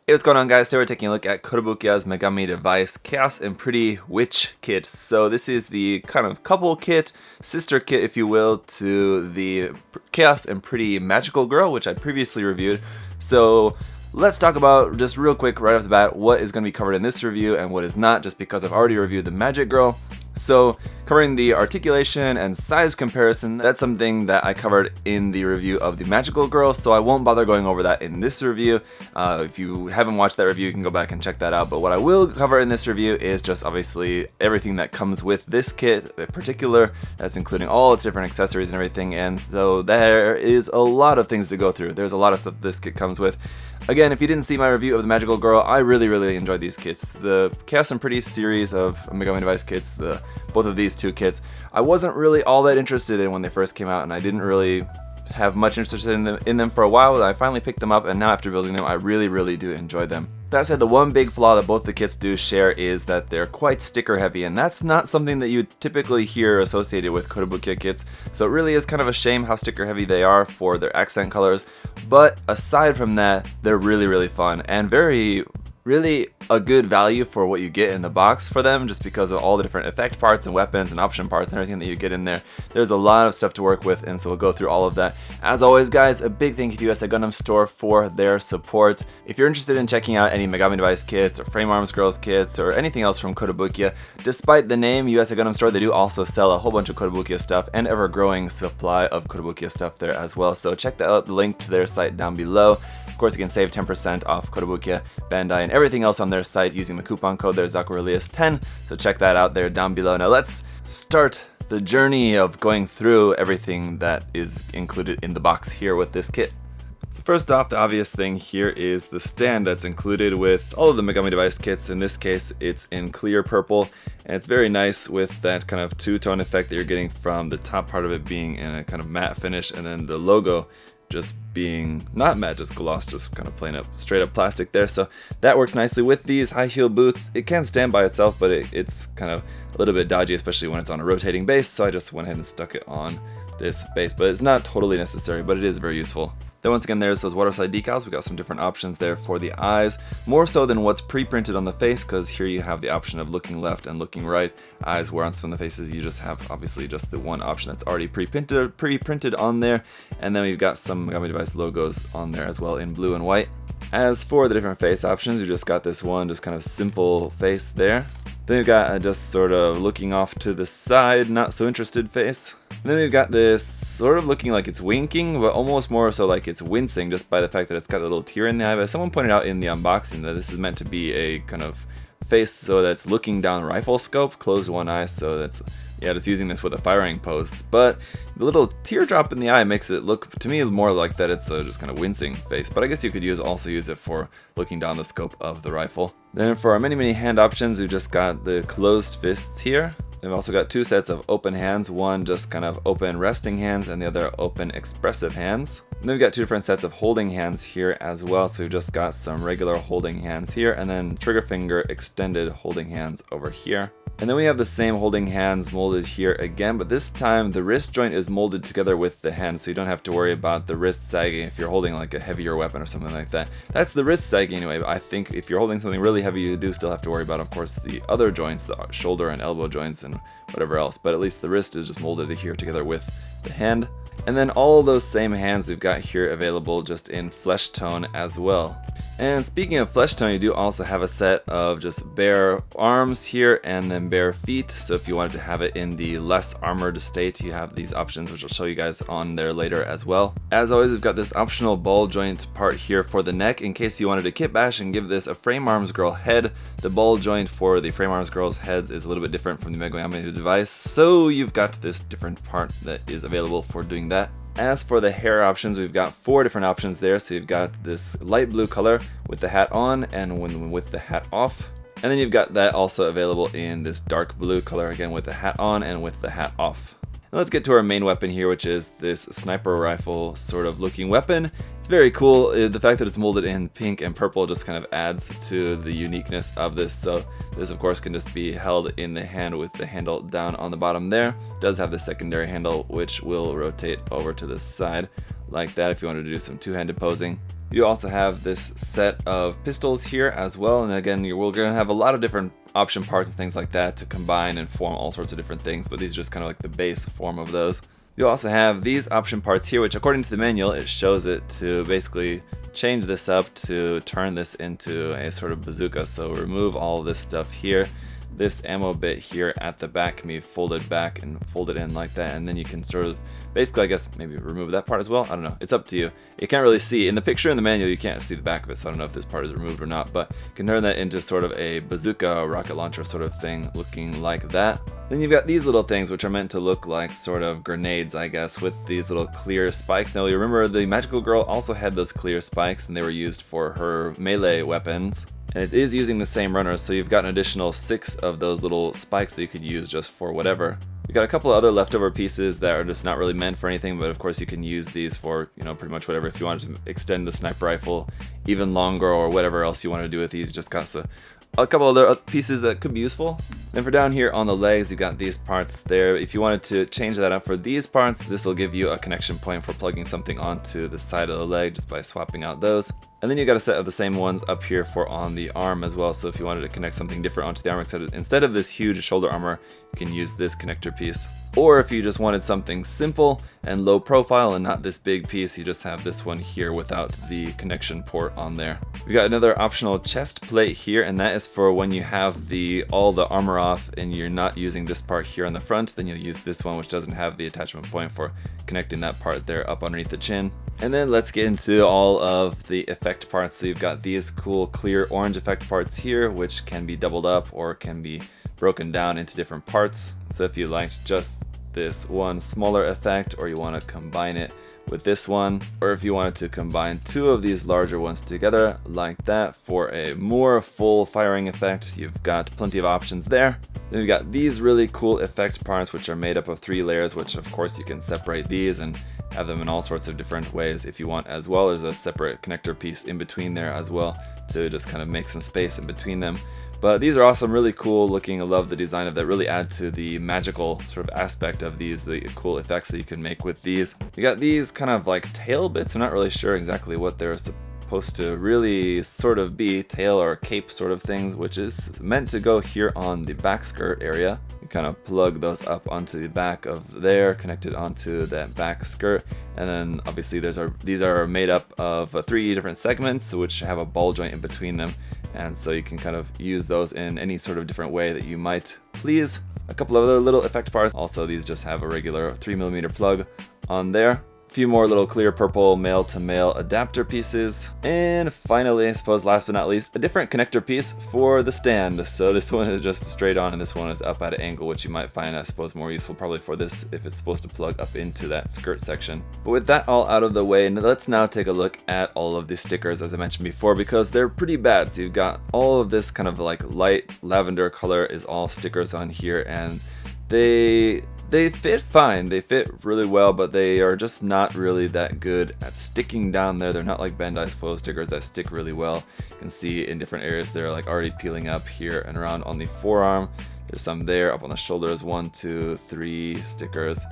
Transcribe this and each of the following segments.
Hey, what's going on, guys? Today we're taking a look at Kotobukiya's Megami device Chaos and Pretty Witch kit. So this is the kind of couple kit, sister kit if you will, to the Chaos and Pretty Magical Girl, which I previously reviewed. So let's talk about, just real quick right off the bat, what is going to be covered in this review and what is not, just because I've already reviewed the Magic Girl. So, covering the articulation and size comparison, that's something that I covered in the review of the Magical Girl, so I won't bother going over that in this review. If you haven't watched that review, you can go back and check that out, but what I will cover in this review is just obviously everything that comes with this kit in particular. That's including all its different accessories and everything, and so there is a lot of things to go through. There's a lot of stuff this kit comes with. Again, if you didn't see my review of the Magical Girl, I really enjoyed these kits. The Chaos and Pretty series of Megami device kits, both of these two kits, I wasn't really all that interested in when they first came out, and I didn't really have much interest in them for a while. I finally picked them up, and now after building them, I really do enjoy them. That said, the one big flaw that both the kits do share is that they're quite sticker heavy, and that's not something that you typically hear associated with Kotobukiya kits, so it really is kind of a shame how sticker heavy they are for their accent colors. But aside from that, they're really fun and really a good value for what you get in the box for them, just because of all the different effect parts and weapons and option parts and everything that you get in there. There's a lot of stuff to work with, and so we'll go through all of that. As always, guys, a big thank you to US Gundam Store for their support. If you're interested in checking out any Megami device kits or Frame Arms Girls kits or anything else from Kotobukiya, despite the name US Gundam Store, they do also sell a whole bunch of Kotobukiya stuff and ever-growing supply of Kotobukiya stuff there as well. So check that out, the link to their site down below. Of course, you can save 10% off Kotobukiya, Bandai, and everything else on their site using the coupon code there, ZakuAurelius10. So check that out there down below. Now let's start the journey of going through everything that is included in the box here with this kit. So first off, the obvious thing here is the stand that's included with all of the Megami device kits. In this case, it's in clear purple, and it's very nice with that kind of two-tone effect that you're getting from the top part of it being in a kind of matte finish, and then the logo just being not matte, just gloss, just kind of plain up straight up plastic there. So that works nicely with these high heel boots. It can stand by itself, but it's kind of a little bit dodgy, especially when it's on a rotating base, so I just went ahead and stuck it on this base, but it's not totally necessary, but it is very useful. Then once again, there's those waterslide decals. We got some different options there for the eyes, more so than what's pre-printed on the face, because here you have the option of looking left and looking right. Eyes, where on some of the faces you just have obviously just the one option that's already pre-printed on there, and then we've got some Megami device logos on there as well in blue and white. As for the different face options, we just got this one just kind of simple face there. Then we've got just sort of looking off to the side, not so interested face. And then we've got this sort of looking like it's winking, but almost more so like it's wincing, just by the fact that it's got a little tear in the eye. But someone pointed out in the unboxing that this is meant to be a kind of face so that's looking down rifle scope, closed one eye, so that's, yeah, just using this with a firing pose. But the little teardrop in the eye makes it look to me more like that it's just kind of wincing face, but I guess you could also use it for looking down the scope of the rifle. Then for our many hand options, we've just got the closed fists here. We've also got two sets of open hands, one just kind of open resting hands and the other open expressive hands. And then we've got two different sets of holding hands here as well, so we've just got some regular holding hands here and then trigger finger extended holding hands over here. And then we have the same holding hands molded here again, but this time the wrist joint is molded together with the hand, so you don't have to worry about the wrist sagging if you're holding like a heavier weapon or something like that. That's the wrist sagging anyway, but I think if you're holding something really heavy, you do still have to worry about, of course, the other joints, the shoulder and elbow joints and whatever else, but at least the wrist is just molded here together with the hand. And then all those same hands we've got here available just in flesh tone as well. And speaking of flesh tone, you do also have a set of just bare arms here and then bare feet. So if you wanted to have it in the less armored state, you have these options, which I'll show you guys on there later as well. As always, we've got this optional ball joint part here for the neck in case you wanted to kit bash and give this a Frame Arms Girl head. The ball joint for the Frame Arms Girl's heads is a little bit different from the Megami device, so you've got this different part that is available for doing that. As for the hair options, we've got four different options there. So you've got this light blue color with the hat on and with the hat off. And then you've got that also available in this dark blue color, again with the hat on and with the hat off. Now let's get to our main weapon here, which is this sniper rifle sort of looking weapon. It's very cool. The fact that it's molded in pink and purple just kind of adds to the uniqueness of this. So this of course can just be held in the hand with the handle down on the bottom there. It does have the secondary handle which will rotate over to the side like that if you wanted to do some two-handed posing. You also have this set of pistols here as well, and again we're going to have a lot of different option parts and things like that to combine and form all sorts of different things, but these are just kind of like the base form of those. You also have these option parts here, which according to the manual it shows it to basically change this up to turn this into a sort of bazooka. So remove all this stuff here. This ammo bit here at the back can be folded back and folded in like that, and then you can sort of basically, I guess, maybe remove that part as well. I don't know, it's up to you. You can't really see in the picture in the manual, you can't see the back of it, so I don't know if this part is removed or not, but you can turn that into sort of a bazooka rocket launcher sort of thing looking like that. Then you've got these little things which are meant to look like sort of grenades, I guess, with these little clear spikes. Now you remember the magical girl also had those clear spikes and they were used for her melee weapons. And it is using the same runner, so you've got an additional 6 of those little spikes that you could use just for whatever. You've got a couple of other leftover pieces that are just not really meant for anything, but of course you can use these for, you know, pretty much whatever. If you wanted to extend the sniper rifle even longer or whatever else you want to do with these, just got a couple other pieces that could be useful. Then for down here on the legs, you got these parts there. If you wanted to change that up for these parts, this will give you a connection point for plugging something onto the side of the leg just by swapping out those. And then you got a set of the same ones up here for on the arm as well. So if you wanted to connect something different onto the arm, instead of this huge shoulder armor, you can use this connector piece. Or if you just wanted something simple and low profile and not this big piece, you just have this one here without the connection port on there. We got another optional chest plate here, and that is for when you have all the armor off and you're not using this part here on the front, then you'll use this one which doesn't have the attachment point for connecting that part there up underneath the chin. And then let's get into all of the effect parts. So you've got these cool clear orange effect parts here, which can be doubled up or can be broken down into different parts. So if you liked just this one smaller effect, or you want to combine it with this one, or if you wanted to combine 2 of these larger ones together like that for a more full firing effect, you've got plenty of options there. Then we've got these really cool effect parts which are made up of 3 layers, which of course you can separate these and have them in all sorts of different ways if you want as well. There's a separate connector piece in between there as well to just kind of make some space in between them. But these are awesome, really cool looking. I love the design of that, really add to the magical sort of aspect of these, the cool effects that you can make with these. You got these kind of like tail bits. I'm not really sure exactly what they're supposed to really sort of be, tail or cape sort of things, which is meant to go here on the back skirt area. You kind of plug those up onto the back of there, connected onto that back skirt, and then obviously these are made up of 3 different segments which have a ball joint in between them, and so you can kind of use those in any sort of different way that you might please. A couple of other little effect parts. Also, these just have a regular 3mm plug on there. A few more little clear purple male-to-male adapter pieces. And finally, I suppose last but not least, a different connector piece for the stand. So this one is just straight on and this one is up at an angle, which you might find, I suppose, more useful probably for this if it's supposed to plug up into that skirt section. But with that all out of the way, let's now take a look at all of these stickers as I mentioned before, because they're pretty bad. So you've got all of this kind of like light lavender color is all stickers on here, and they fit fine, they fit really well, but they are just not really that good at sticking down there. They're not like Bandai's foil stickers that stick really well. You can see in different areas they're like already peeling up here and around on the forearm. There's some there, up on the shoulders, 1, 2, 3 stickers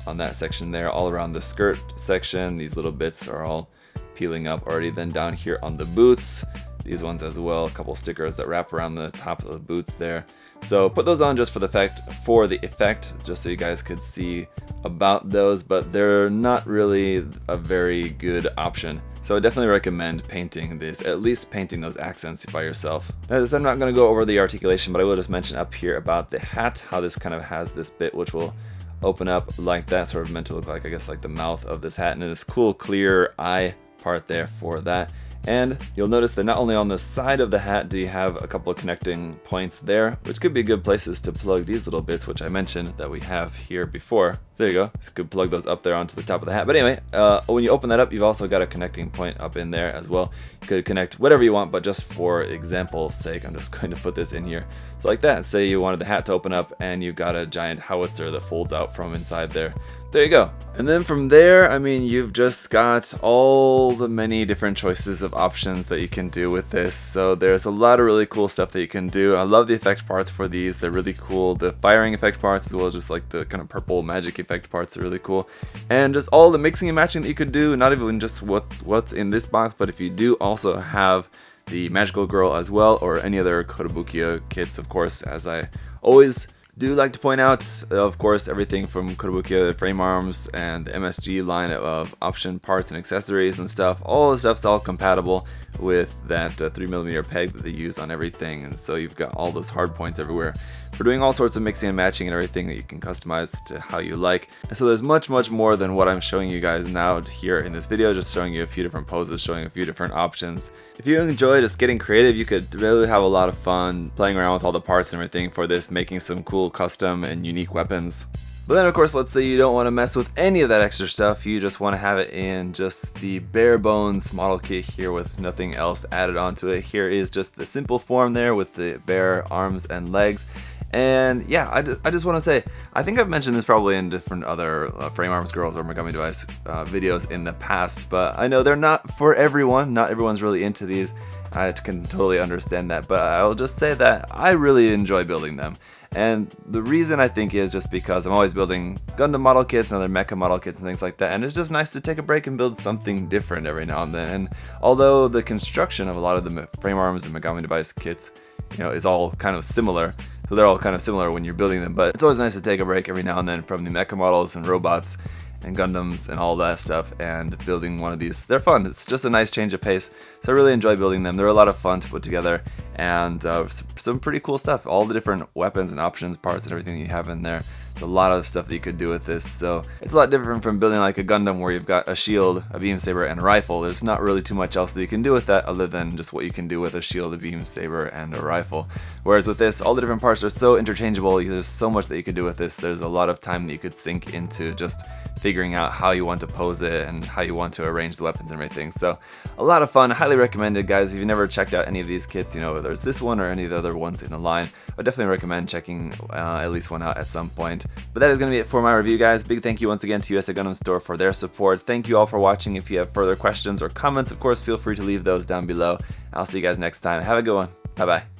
on that section there, all around the skirt section. These little bits are all peeling up already. Then down here on the boots, these ones as well, a couple stickers that wrap around the top of the boots there. So put those on just for the effect, just so you guys could see about those, but they're not really a very good option. So I definitely recommend painting this, at least painting those accents by yourself. As I'm not going to go over the articulation, but I will just mention up here about the hat, how this kind of has this bit which will open up like that, sort of meant to look like, I guess, like the mouth of this hat, and this cool clear eye part there for that. And you'll notice that not only on the side of the hat do you have a couple of connecting points there, which could be good places to plug these little bits, which I mentioned that we have here before. There you go. You could plug those up there onto the top of the hat. But anyway, when you open that up, you've also got a connecting point up in there as well. You could connect whatever you want, but just for example's sake, I'm just going to put this in here. So like that, say you wanted the hat to open up and you've got a giant howitzer that folds out from inside there. There you go. And then from there, I mean, you've just got all the many different choices of options that you can do with this. So there's a lot of really cool stuff that you can do. I love the effect parts for these. They're really cool. The firing effect parts as well as just like the kind of purple magic effect parts are really cool. And just all the mixing and matching that you could do, not even just what's in this box, but if you do also have the magical girl as well, or any other Kotobukiya kits, of course, as I always do like to point out, of course, everything from Kotobukiya frame arms and the MSG line of option parts and accessories and stuff, all the stuff's all compatible with that 3mm peg that they use on everything, and so you've got all those hard points everywhere for doing all sorts of mixing and matching and everything that you can customize to how you like. And so there's much more than what I'm showing you guys now here in this video, just showing you a few different poses, showing a few different options. If you enjoy just getting creative, you could really have a lot of fun playing around with all the parts and everything for this, making some cool custom and unique weapons. But then of course, let's say you don't want to mess with any of that extra stuff, you just want to have it in just the bare bones model kit here with nothing else added onto it. Here is just the simple form there with the bare arms and legs. And yeah, I just want to say, I think I've mentioned this probably in different other Frame Arms Girls or Megami Device videos in the past, but I know they're not for everyone. Not everyone's really into these. I can totally understand that, but I'll just say that I really enjoy building them. And the reason I think is just because I'm always building Gundam model kits and other mecha model kits and things like that, and it's just nice to take a break and build something different every now and then. And although the construction of a lot of the Frame Arms and Megami Device kits, you know, is all kind of similar, so they're all kind of similar when you're building them, but it's always nice to take a break every now and then from the mecha models and robots and Gundams and all that stuff and building one of these. They're fun. It's just a nice change of pace, so I really enjoy building them. They're a lot of fun to put together, and some pretty cool stuff. All the different weapons and options, parts and everything you have in there. There's a lot of stuff that you could do with this, so it's a lot different from building like a Gundam where you've got a shield, a beam saber, and a rifle. There's not really too much else that you can do with that other than just what you can do with a shield, a beam saber, and a rifle. Whereas with this, all the different parts are so interchangeable. There's so much that you could do with this. There's a lot of time that you could sink into just figuring out how you want to pose it and how you want to arrange the weapons and everything. So a lot of fun, highly recommended, guys. If you've never checked out any of these kits, you know, whether it's this one or any of the other ones in the line, I definitely recommend checking at least one out at some point. But that is going to be it for my review, guys. Big thank you once again to USA Gundam Store for their support. Thank you all for watching. If you have further questions or comments, of course, feel free to leave those down below. I'll see you guys next time. Have a good one. Bye bye.